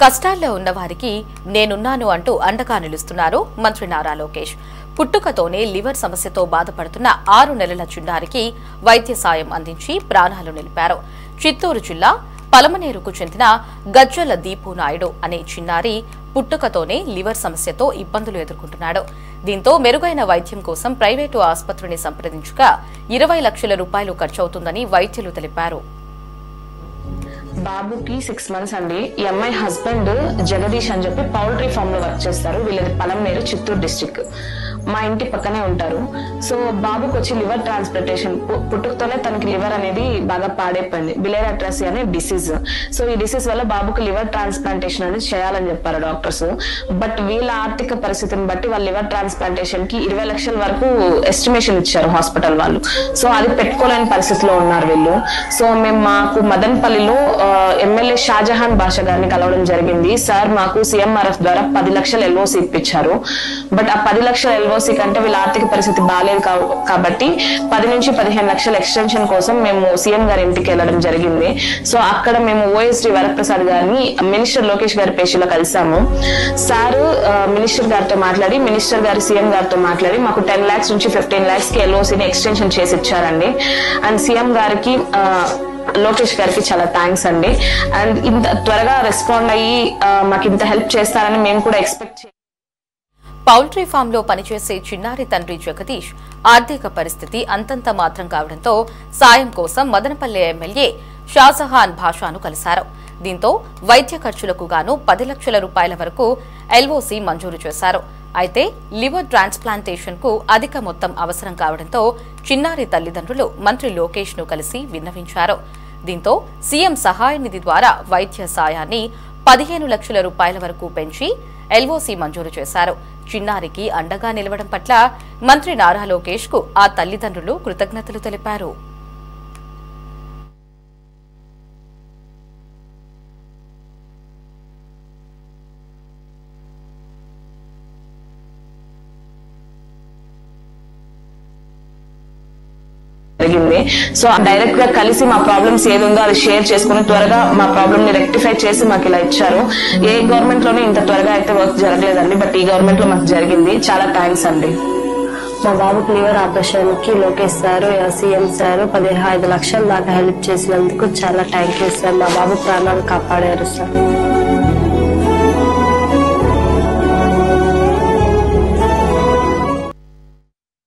కష్టాల్లో ఉన్న వారికి నేనున్నాను అంటూ అండగా నిలుస్తున్నారు మంత్రి నారా లోకేష్. పుట్టుకతోనే లివర్ సమస్యతో బాధపడుతున్న 6 నెలల చిన్నారికి వైద్య సాయం అందించి ప్రాణాలు నిలిపారు. చిత్తూరు జిల్లా పలమనేరుకు చెందిన గజ్జల దీపు నాయుడు అనే చిన్నారి పుట్టుకతోనే లివర్ సమస్యతో ఇబ్బందులు ఎదుర్కొంటున్నాడు. దీంతో మెరుగైన వైద్యం కోసం ప్రైవేటు ఆసుపత్రిని సంప్రదించగా 20 లక్షల రూపాయలు ఖర్చవుతుందని వైద్యులు తెలిపారు. బాబుకి 6 months అండి. ఈ అమ్మాయి హస్బెండ్ జగదీష్ అని చెప్పి పౌల్ట్రీ ఫామ్ లో వర్క్ చేస్తారు. వీళ్ళది పలమనేరు, చిత్తూరు డిస్ట్రిక్ట్. మా ఇంటి పక్కనే ఉంటారు. సో బాబుకి వచ్చి లివర్ ట్రాన్స్ప్లాంటేషన్, పుట్టుకతోనే తనకి లివర్ అనేది బాగా పాడైపోయింది. బిలేర్ అట్రాసియా అనే డిసీజ్. సో ఈ డిసీజ్ వల్ల బాబుకి లివర్ ట్రాన్స్ప్లాంటేషన్ అనేది చేయాలని చెప్పారు డాక్టర్స్. బట్ వీళ్ళ ఆర్థిక పరిస్థితిని బట్టి వాళ్ళ లివర్ ట్రాన్స్ప్లాంటేషన్ కి 20 లక్షల వరకు ఎస్టిమేషన్ ఇచ్చారు హాస్పిటల్ వాళ్ళు. సో అది పెట్టుకోలేని పరిస్థితిలో ఉన్నారు వీళ్ళు. సో మేము మాకు మదన్పల్లిలో ఎమ్మెల్యే షాజహాన్ బాషా గారిని కలవడం జరిగింది. సార్ మాకు సీఎంఆర్ఎఫ్ ద్వారా 10 లక్షల ఎల్ఓసి ఇప్పించారు. బట్ ఆ 10 లక్షల ఎల్ఓసి కంటే వీళ్ళ ఆర్థిక పరిస్థితి బాగాలేదు కాబట్టి 10 నుంచి 15 లక్షల ఎక్స్టెన్షన్ కోసం మేము సీఎం గారి ఇంటికి వెళ్ళడం జరిగింది. సో అక్కడ మేము ఓఎస్డి వరప్రసాద్ గారిని మినిస్టర్ లోకేష్ గారి పేషీలో కలిసాము. సార్ మినిస్టర్ గారితో మాట్లాడి, మినిస్టర్ గారు సీఎం గారితో మాట్లాడి మాకు 10 lakhs నుంచి 15 lakhs కి ఎల్ఓసిని ఎక్స్టెన్షన్ చేసి ఇచ్చారండి. అండ్ సీఎం గారికి, లోకేష్ గారికి చాలా థ్యాంక్స్ అండి. అండ్ ఇంత త్వరగా రెస్పాండ్ అయ్యి మాకు ఇంత హెల్ప్ చేస్తారని మేము కూడా ఎక్స్పెక్ట్ చేయాలి. పౌల్ట్రీ ఫామ్ లో పనిచేసే చిన్నారి తండ్రి జగదీష్ ఆర్థిక పరిస్థితి అంతంత మాత్రం కావడంతో సాయం కోసం మదనపల్లి ఎమ్మెల్యే షాజహాన్ బాషాను కలిశారు. దీంతో వైద్య ఖర్చులకు గాను 10 లక్షల రూపాయల వరకు ఎల్ఓసి మంజూరు చేశారు. అయితే లివర్ ట్రాన్స్ప్లాంటేషన్ కు అధిక మొత్తం అవసరం కావడంతో చిన్నారి తల్లిదండ్రులు మంత్రి లోకేష్ ను కలిసి విన్నవించారు. దీంతో సీఎం సహాయ నిధి ద్వారా వైద్య సాయాన్ని 15 లక్షల రూపాయల వరకు పెంచి ఎల్ఓసి మంజూరు చేశారు. చిన్నారికి అండగా నిలవడం పట్ల మంత్రి నారా లోకేష్ కు ఆ తల్లిదండ్రులు కృతజ్ఞతలు తెలిపారు. సో డైరెక్ట్ గా కలిసి మా ప్రాబ్లమ్స్ ఏది ఉందో అది షేర్ చేసుకుని త్వరగా మా ప్రాబ్లమ్ ని రెక్టిఫై చేసి మాకు ఇలా ఇచ్చారు. ఏ గవర్నమెంట్ లోనే ఇంత త్వరగా అయితే వర్క్ జరగలేదండి, బట్ ఈ గవర్నమెంట్ లో మాకు జరిగింది. చాలా థ్యాంక్స్ అండి. మా బాబుకి లివర్ ఆపరేషన్ కి లోకేష్ సార్, సీఎం సార్ 15 లక్షల దాకా హెల్ప్ చేసినందుకు చాలా థ్యాంక్ యూ సార్. మా బాబు ప్రాణాలు కాపాడారు సార్.